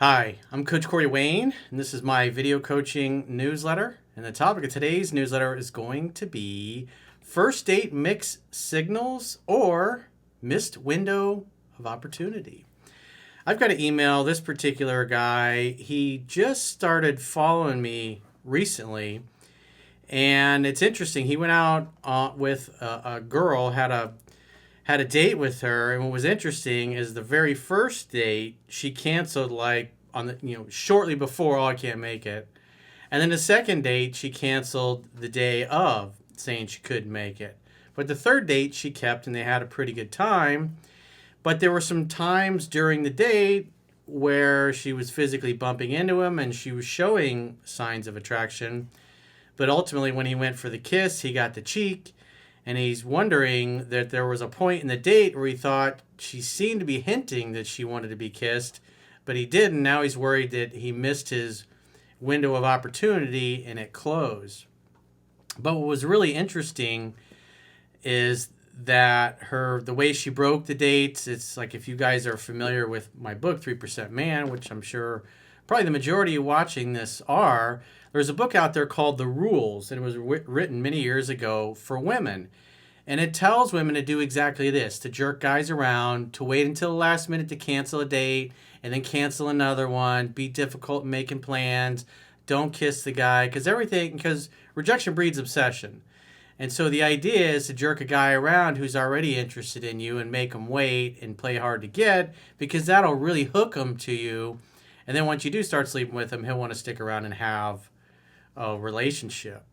Hi, I'm Coach Corey Wayne, and this is my video coaching newsletter. And the topic of today's newsletter is going to be first date mixed signals or missed window of opportunity. I've got to email this particular guy. He just started following me recently, and it's interesting. He went out with a girl, had a date with her, and what was interesting is the very first date she canceled like on the shortly before. Oh, I can't make it. And then the second date she canceled the day of, saying she couldn't make it. But the third date she kept, and they had a pretty good time. But there were some times during the date where she was physically bumping into him and she was showing signs of attraction. But ultimately, when he went for the kiss, he got the cheek. And he's wondering that there was a point in the date where he thought she seemed to be hinting that she wanted to be kissed, but he didn't. Now he's worried that he missed his window of opportunity and it closed. But what was really interesting is that the way she broke the dates, it's like, if you guys are familiar with my book, 3% Man, which I'm sure probably the majority of watching this are, there's a book out there called The Rules, and it was written many years ago for women. And it tells women to do exactly this, to jerk guys around, to wait until the last minute to cancel a date, and then cancel another one, be difficult in making plans, don't kiss the guy, because rejection breeds obsession. And so the idea is to jerk a guy around who's already interested in you and make him wait and play hard to get, because that'll really hook him to you. And then once you do start sleeping with him, he'll want to stick around and have a relationship.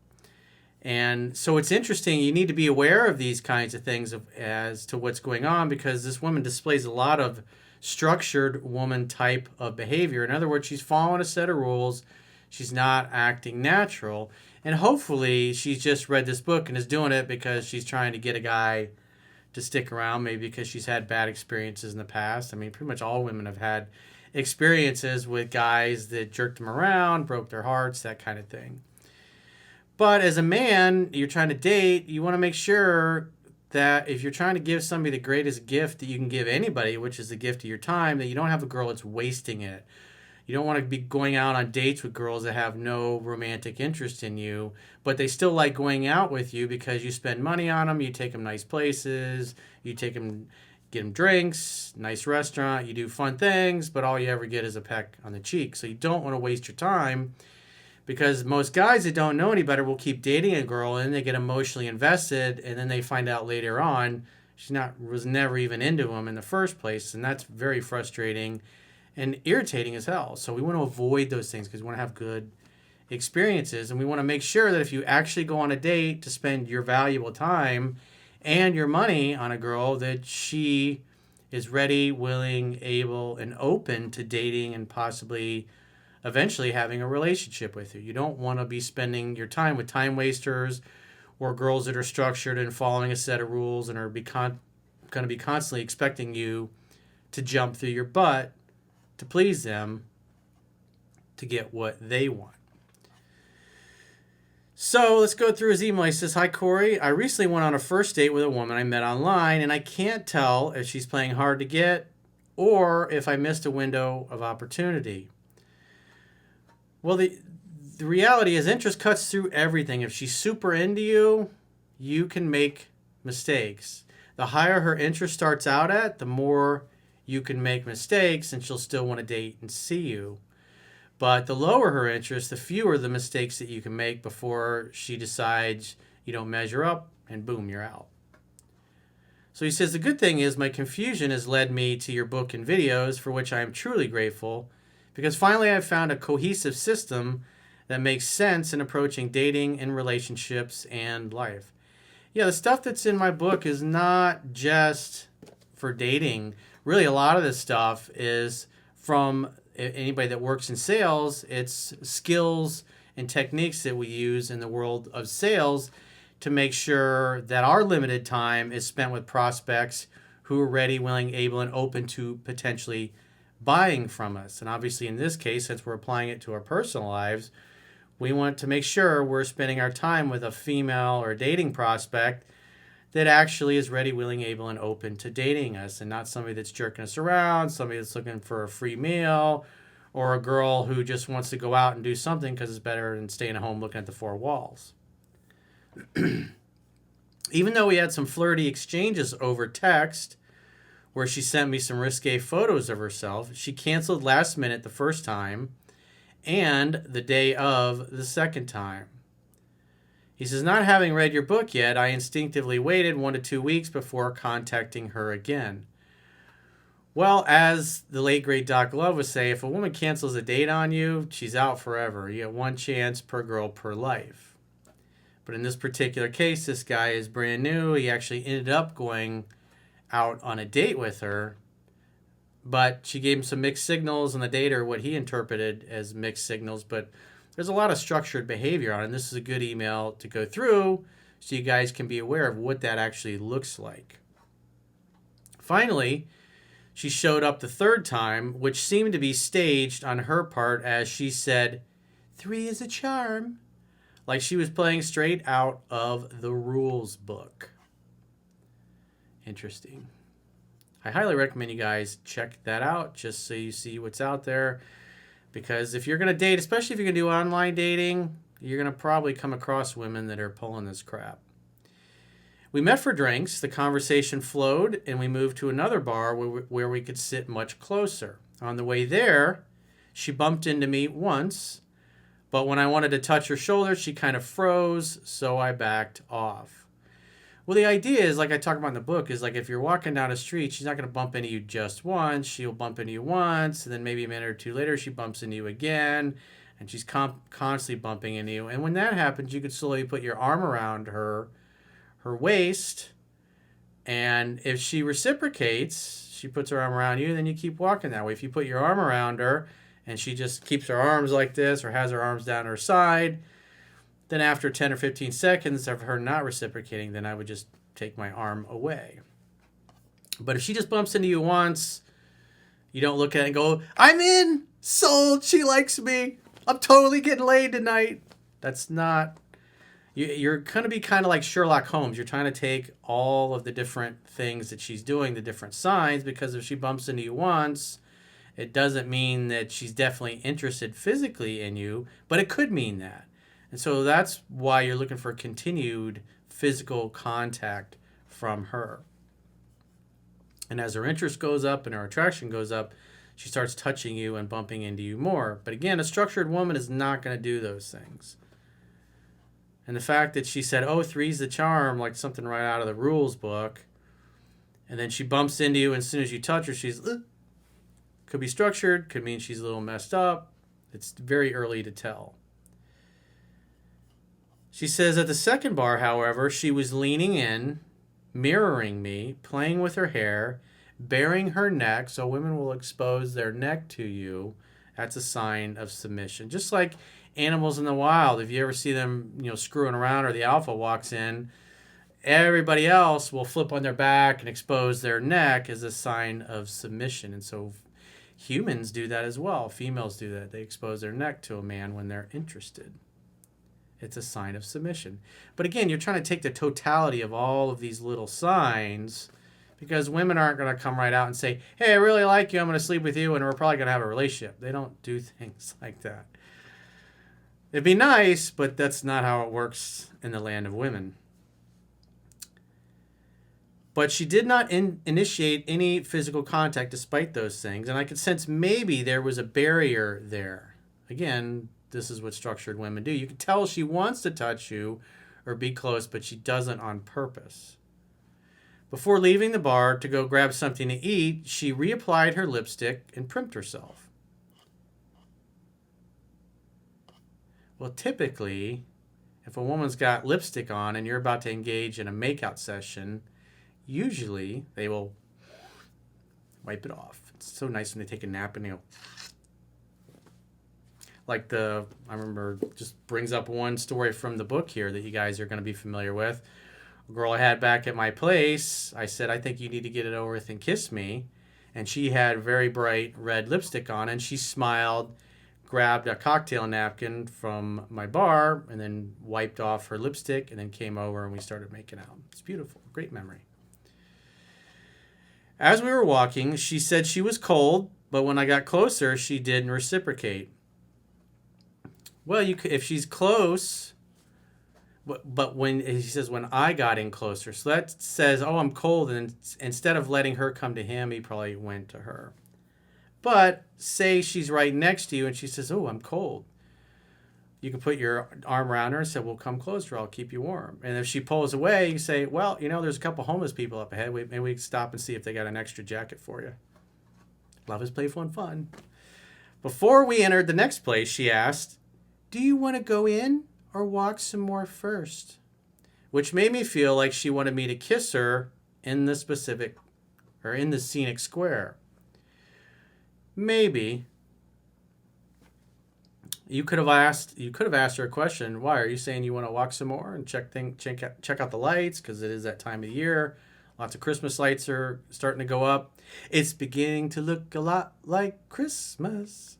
And so it's interesting. You need to be aware of these kinds of things as to what's going on, because this woman displays a lot of structured woman type of behavior. In other words, she's following a set of rules. She's not acting natural. And hopefully she's just read this book and is doing it because she's trying to get a guy to stick around, maybe because she's had bad experiences in the past. I mean, pretty much all women have had experiences with guys that jerked them around, broke their hearts, that kind of thing. But as a man, you're trying to date, you want to make sure that if you're trying to give somebody the greatest gift that you can give anybody, which is the gift of your time, that you don't have a girl that's wasting it. You don't want to be going out on dates with girls that have no romantic interest in you, but they still like going out with you because you spend money on them, you take them nice places, you take them, get them drinks, nice restaurant, you do fun things, but all you ever get is a peck on the cheek. So you don't want to waste your time, because most guys that don't know any better will keep dating a girl and they get emotionally invested, and then they find out later on was never even into them in the first place, and that's very frustrating and irritating as hell. So we want to avoid those things because we want to have good experiences, and we want to make sure that if you actually go on a date to spend your valuable time and your money on a girl, that she is ready, willing, able, and open to dating and possibly eventually having a relationship with you. You don't want to be spending your time with time wasters or girls that are structured and following a set of rules and are going to be constantly expecting you to jump through your butt to please them, to get what they want. So let's go through his email. He says, "Hi, Corey. I recently went on a first date with a woman I met online, and I can't tell if she's playing hard to get or if I missed a window of opportunity." Well, the reality is interest cuts through everything. If she's super into you, you can make mistakes. The higher her interest starts out at, the more you can make mistakes, and she'll still want to date and see you. But the lower her interest, the fewer the mistakes that you can make before she decides you don't measure up, and boom, you're out. So he says, "The good thing is my confusion has led me to your book and videos, for which I am truly grateful, because finally I've found a cohesive system that makes sense in approaching dating and relationships and life." Yeah, the stuff that's in my book is not just for dating. Really, a lot of this stuff is from anybody that works in sales. It's skills and techniques that we use in the world of sales to make sure that our limited time is spent with prospects who are ready, willing, able, and open to potentially buying from us. And obviously in this case, since we're applying it to our personal lives, we want to make sure we're spending our time with a female or dating prospect that actually is ready, willing, able, and open to dating us, and not somebody that's jerking us around, somebody that's looking for a free meal, or a girl who just wants to go out and do something because it's better than staying at home looking at the four walls. Even though we had some flirty exchanges over text where she sent me some risque photos of herself, she canceled last minute the first time and the day of the second time. He says, not having read your book yet, I instinctively waited 1 to 2 weeks before contacting her again. Well, as the late great Doc Love would say, if a woman cancels a date on you, she's out forever. You get one chance per girl per life. But in this particular case, this guy is brand new. He actually ended up going out on a date with her, but she gave him some mixed signals on the date, or what he interpreted as mixed signals. But there's a lot of structured behavior on it, and this is a good email to go through so you guys can be aware of what that actually looks like. Finally, she showed up the third time, which seemed to be staged on her part, as she said, 3 is a charm, like she was playing straight out of the rules book. Interesting. I highly recommend you guys check that out just so you see what's out there. Because if you're going to date, especially if you're going to do online dating, you're going to probably come across women that are pulling this crap. We met for drinks, the conversation flowed, and we moved to another bar where we could sit much closer. On the way there, she bumped into me once, but when I wanted to touch her shoulder, she kind of froze, so I backed off. Well, the idea is, like I talk about in the book, is like if you're walking down a street, she's not going to bump into you just once. She'll bump into you once, and then maybe a minute or two later, she bumps into you again, and she's constantly bumping into you. And when that happens, you could slowly put your arm around her waist, and if she reciprocates, she puts her arm around you, then you keep walking that way. If you put your arm around her and she just keeps her arms like this or has her arms down her side, then after 10 or 15 seconds of her not reciprocating, then I would just take my arm away. But if she just bumps into you once, you don't look at it and go, I'm in, sold, she likes me, I'm totally getting laid tonight. That's not... You're going to be kind of like Sherlock Holmes. You're trying to take all of the different things that she's doing, the different signs, because if she bumps into you once, it doesn't mean that she's definitely interested physically in you, but it could mean that. And so that's why you're looking for continued physical contact from her. And as her interest goes up and her attraction goes up, she starts touching you and bumping into you more. But again, a structured woman is not going to do those things. And the fact that she said, 3's the charm, like something right out of the rules book, and then she bumps into you, and as soon as you touch her, she's, could be structured, could mean she's a little messed up. It's very early to tell. She says at the second bar, however, she was leaning in, mirroring me, playing with her hair, baring her neck, so women will expose their neck to you. That's a sign of submission. Just like animals in the wild, if you ever see them, screwing around, or the alpha walks in, everybody else will flip on their back and expose their neck as a sign of submission. And so humans do that as well. Females do that. They expose their neck to a man when they're interested. It's a sign of submission. But again, you're trying to take the totality of all of these little signs, because women aren't going to come right out and say, hey, I really like you, I'm going to sleep with you, and we're probably going to have a relationship. They don't do things like that. It'd be nice, but that's not how it works in the land of women. But she did not initiate any physical contact despite those things, and I could sense maybe there was a barrier there. Again, this is what structured women do. You can tell she wants to touch you or be close, but she doesn't on purpose. Before leaving the bar to go grab something to eat, she reapplied her lipstick and primped herself. Well, typically, if a woman's got lipstick on and you're about to engage in a makeout session, usually they will wipe it off. It's so nice when they take a nap and they go... I remember, just brings up one story from the book here that you guys are going to be familiar with. A girl I had back at my place, I said, I think you need to get it over with and kiss me. And she had very bright red lipstick on, and she smiled, grabbed a cocktail napkin from my bar, and then wiped off her lipstick, and then came over and we started making out. It's beautiful. Great memory. As we were walking, she said she was cold, But when I got closer, she didn't reciprocate. Well, you could, if she's close, but when he says when I got in closer, so that says, oh, I'm cold, and instead of letting her come to him, he probably went to her. But say she's right next to you and she says, oh, I'm cold. You can put your arm around her and say, well, come closer, I'll keep you warm. And if she pulls away, you say, well, there's a couple homeless people up ahead. Maybe we can stop and see if they got an extra jacket for you. Love is playful and fun. Before we entered the next place, she asked, do you want to go in or walk some more first? Which made me feel like she wanted me to kiss her in the specific, or in the scenic square. Maybe. You could have asked her a question. Why are you saying you want to walk some more and check out the lights, because it is that time of year. Lots of Christmas lights are starting to go up. It's beginning to look a lot like Christmas.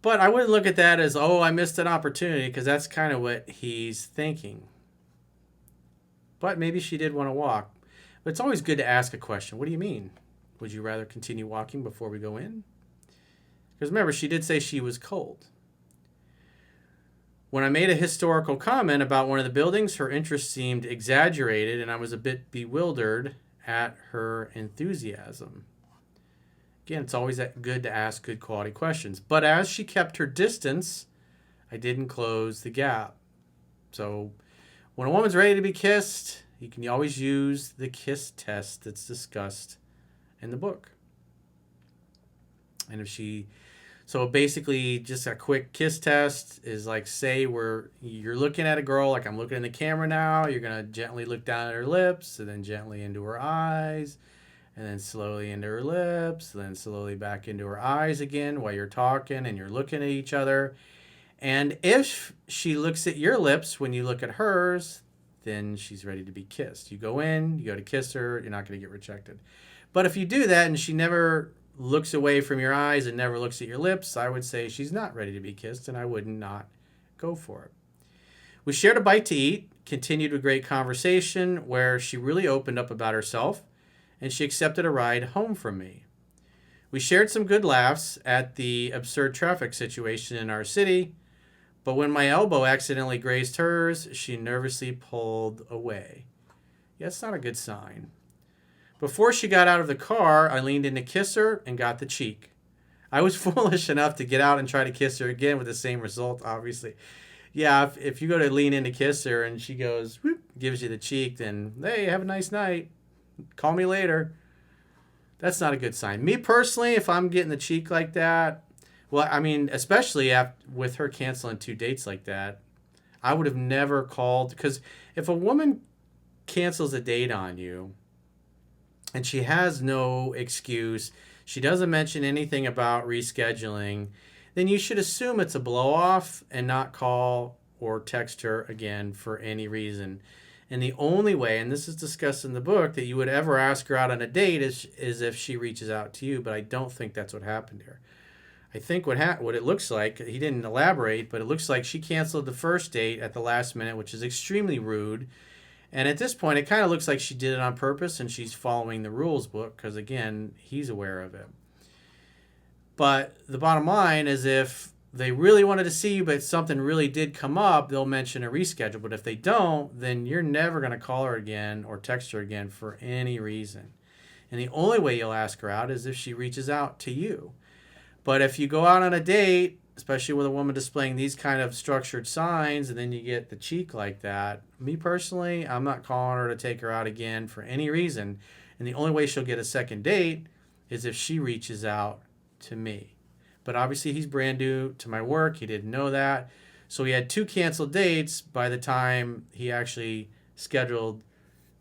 But I wouldn't look at that as, oh, I missed an opportunity, because that's kind of what he's thinking. But maybe she did want to walk. But it's always good to ask a question. What do you mean? Would you rather continue walking before we go in? Because remember, she did say she was cold. When I made a historical comment about one of the buildings, her interest seemed exaggerated, and I was a bit bewildered at her enthusiasm. Again, it's always good to ask good quality questions. But as she kept her distance, I didn't close the gap. So when a woman's ready to be kissed, you can always use the kiss test that's discussed in the book. And so basically just a quick kiss test is like, say you're looking at a girl, like I'm looking in the camera now, you're going to gently look down at her lips, and then gently into her eyes, and then slowly into her lips, then slowly back into her eyes again while you're talking and you're looking at each other. And if she looks at your lips when you look at hers, then she's ready to be kissed. You go in, you go to kiss her, you're not going to get rejected. But if you do that and she never looks away from your eyes and never looks at your lips, I would say she's not ready to be kissed, and I would not go for it. We shared a bite to eat, continued a great conversation where she really opened up about herself, and she accepted a ride home from me. We shared some good laughs at the absurd traffic situation in our city, but when my elbow accidentally grazed hers, she nervously pulled away. Yeah, that's not a good sign. Before she got out of the car, I leaned in to kiss her and got the cheek. I was foolish enough to get out and try to kiss her again with the same result, obviously. Yeah, if you go to lean in to kiss her and she goes, whoop, gives you the cheek, then, hey, have a nice night. Call me later. That's not a good sign. Me personally, if I'm getting the cheek like that, well, I mean, especially with her canceling 2 dates like that, I would have never called. Because if a woman cancels a date on you and she has no excuse, she doesn't mention anything about rescheduling, then you should assume it's a blow-off and not call or text her again for any reason. And the only way, and this is discussed in the book, that you would ever ask her out on a date is if she reaches out to you, but I don't think that's what happened here. I think what it looks like, he didn't elaborate, but it looks like she canceled the first date at the last minute, which is extremely rude. And at this point, it kind of looks like she did it on purpose and she's following the rules book because, again, he's aware of it. But the bottom line is if they really wanted to see you, but something really did come up, they'll mention a reschedule. But if they don't, then you're never going to call her again or text her again for any reason. And the only way you'll ask her out is if she reaches out to you. But if you go out on a date, especially with a woman displaying these kind of structured signs, and then you get the cheek like that, me personally, I'm not calling her to take her out again for any reason. And the only way she'll get a second date is if she reaches out to me. But obviously he's brand new to my work. He didn't know that. So he had 2 canceled dates by the time he actually scheduled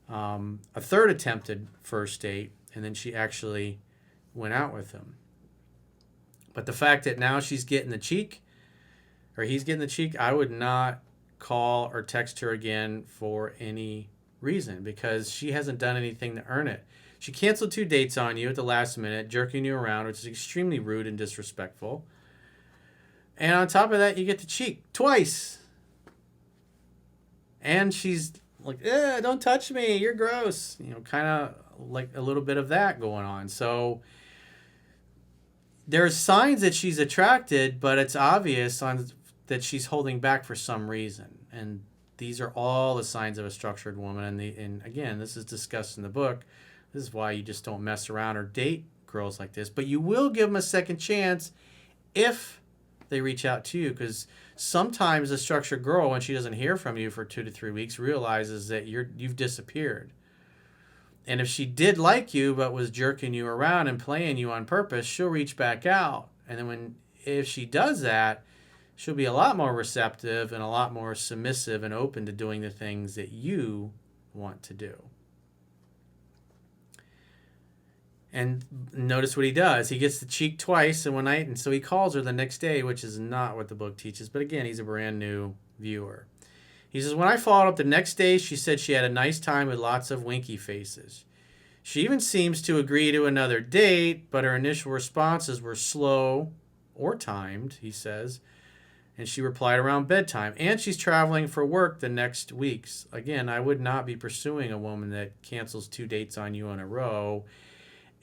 a third attempted first date, and then she actually went out with him. But the fact that now she's getting the cheek, or he's getting the cheek, I would not call or text her again for any reason because she hasn't done anything to earn it. She canceled 2 dates on you at the last minute, jerking you around, which is extremely rude and disrespectful. And on top of that, you get the cheek twice. And she's like, don't touch me, you're gross. Kind of like a little bit of that going on. So there's signs that she's attracted, but it's obvious that she's holding back for some reason. And these are all the signs of a structured woman. And again, this is discussed in the book. This is why you just don't mess around or date girls like this. But you will give them a second chance if they reach out to you, because sometimes a structured girl, when she doesn't hear from you for 2 to 3 weeks, realizes that you've disappeared. And if she did like you but was jerking you around and playing you on purpose, she'll reach back out. And then if she does that, she'll be a lot more receptive and a lot more submissive and open to doing the things that you want to do. And notice what he does. He gets the cheek twice in one night, and so he calls her the next day, which is not what the book teaches. But again, he's a brand new viewer. He says, when I followed up the next day, she said she had a nice time with lots of winky faces. She even seems to agree to another date, but her initial responses were slow or timed, he says. And she replied around bedtime. And she's traveling for work the next weeks. Again, I would not be pursuing a woman that cancels 2 dates on you in a row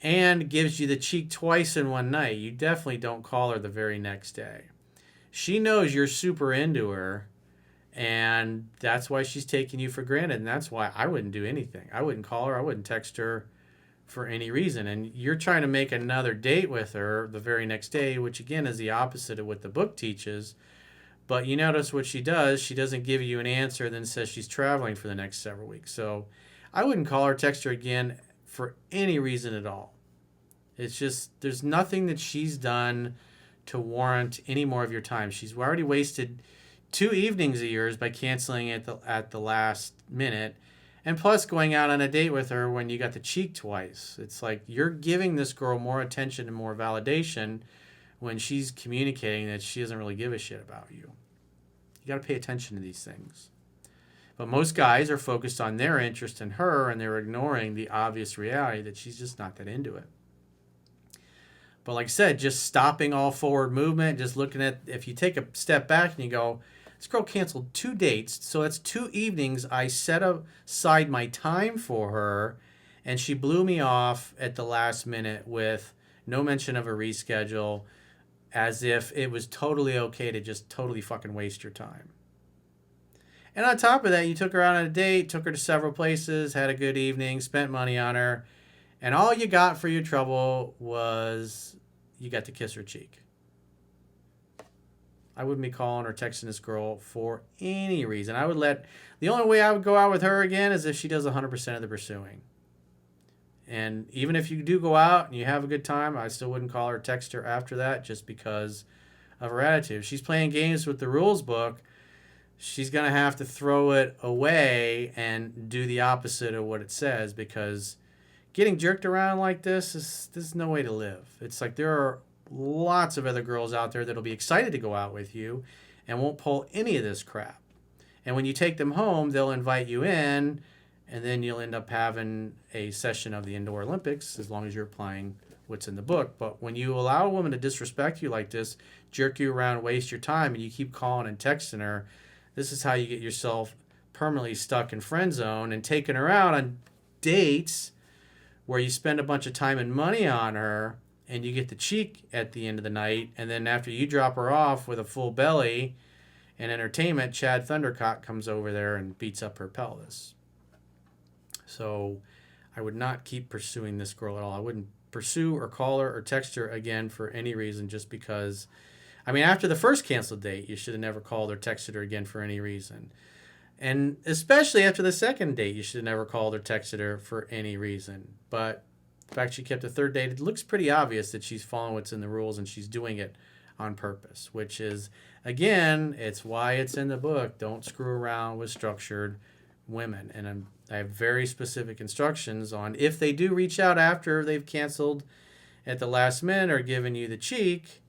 and gives you the cheek twice in one night. You definitely don't call her the very next day. She knows you're super into her, and that's why she's taking you for granted, and that's why I wouldn't do anything. I wouldn't call her. I wouldn't text her for any reason. And you're trying to make another date with her the very next day, which, again, is the opposite of what the book teaches. But you notice what she does. She doesn't give you an answer, then says she's traveling for the next several weeks. So I wouldn't call her, text her again for any reason at all. It's just, there's nothing that she's done to warrant any more of your time. She's already wasted 2 evenings of yours by canceling at the last minute, and plus going out on a date with her when you got the cheek twice. It's like you're giving this girl more attention and more validation when she's communicating that she doesn't really give a shit about you. You got to pay attention to these things. But most guys are focused on their interest in her, and they're ignoring the obvious reality that she's just not that into it. But like I said, just stopping all forward movement, just looking at, if you take a step back and you go, this girl canceled 2 dates, so that's 2 evenings I set aside my time for her, and she blew me off at the last minute with no mention of a reschedule, as if it was totally okay to just totally fucking waste your time. And on top of that, you took her out on a date, took her to several places, had a good evening, spent money on her, and all you got for your trouble was you got to kiss her cheek. I wouldn't be calling or texting this girl for any reason. The only way I would go out with her again is if she does 100% of the pursuing. And even if you do go out and you have a good time, I still wouldn't call her or text her after that, just because of her attitude. If she's playing games with the rules book, she's going to have to throw it away and do the opposite of what it says, because getting jerked around like this is no way to live. It's like there are lots of other girls out there that'll be excited to go out with you and won't pull any of this crap. And when you take them home, they'll invite you in, and then you'll end up having a session of the Indoor Olympics, as long as you're applying what's in the book. But when you allow a woman to disrespect you like this, jerk you around, waste your time, and you keep calling and texting her, this is how you get yourself permanently stuck in friend zone and taking her out on dates where you spend a bunch of time and money on her, and you get the cheek at the end of the night, and then after you drop her off with a full belly and entertainment, Chad Thundercock comes over there and beats up her pelvis. So I would not keep pursuing this girl at all. I wouldn't pursue or call her or text her again for any reason, just because, after the first canceled date, you should have never called or texted her again for any reason. And especially after the second date, you should have never called or texted her for any reason. But the fact she kept a third date, it looks pretty obvious that she's following what's in the rules, and she's doing it on purpose, which is, again, it's why it's in the book. Don't screw around with structured women. And I have very specific instructions on, if they do reach out after they've canceled at the last minute or given you the cheek,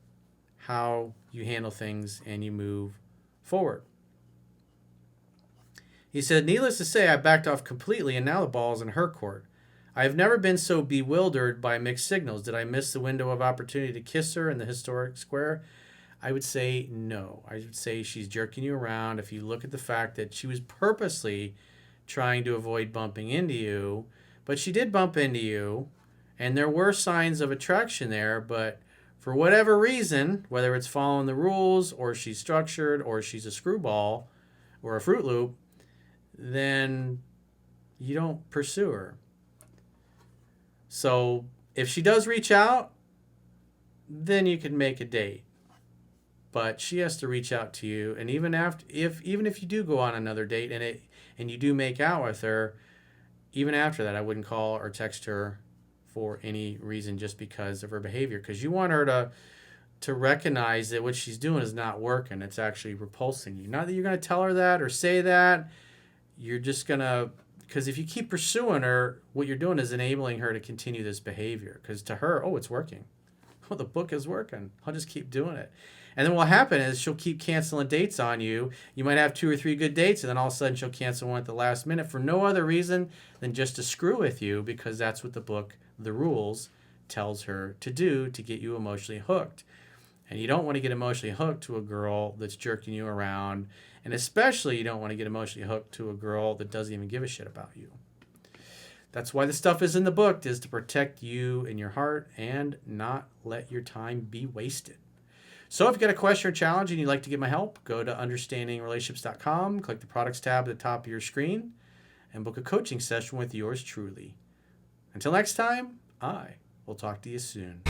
how you handle things and you move forward. He said, needless to say, I backed off completely, and now the ball's in her court. I have never been so bewildered by mixed signals. Did I miss the window of opportunity to kiss her in the historic square? I would say no. I would say she's jerking you around. If you look at the fact that she was purposely trying to avoid bumping into you, but she did bump into you, and there were signs of attraction there, but for whatever reason, whether it's following the rules or she's structured or she's a screwball or a Fruit Loop, then you don't pursue her. So if she does reach out, then you can make a date. But she has to reach out to you, and even if you do go on another date and you do make out with her, even after that, I wouldn't call or text her for any reason just because of her behavior, because you want her to recognize that what she's doing is not working. It's actually repulsing you. Not that you're going to tell her that or say that. You're just going to, because if you keep pursuing her, what you're doing is enabling her to continue this behavior, because to her, oh, it's working. Oh, the book is working. I'll just keep doing it. And then what'll happen is she'll keep canceling dates on you. You might have 2 or 3 good dates, and then all of a sudden she'll cancel one at the last minute for no other reason than just to screw with you, because that's what the book, the rules, tells her to do to get you emotionally hooked. And you don't want to get emotionally hooked to a girl that's jerking you around, and especially you don't want to get emotionally hooked to a girl that doesn't even give a shit about you. That's why the stuff is in the book, is to protect you and your heart and not let your time be wasted. So if you've got a question or challenge and you'd like to get my help, go to understandingrelationships.com, click the products tab at the top of your screen, and book a coaching session with yours truly. Until next time, I will talk to you soon.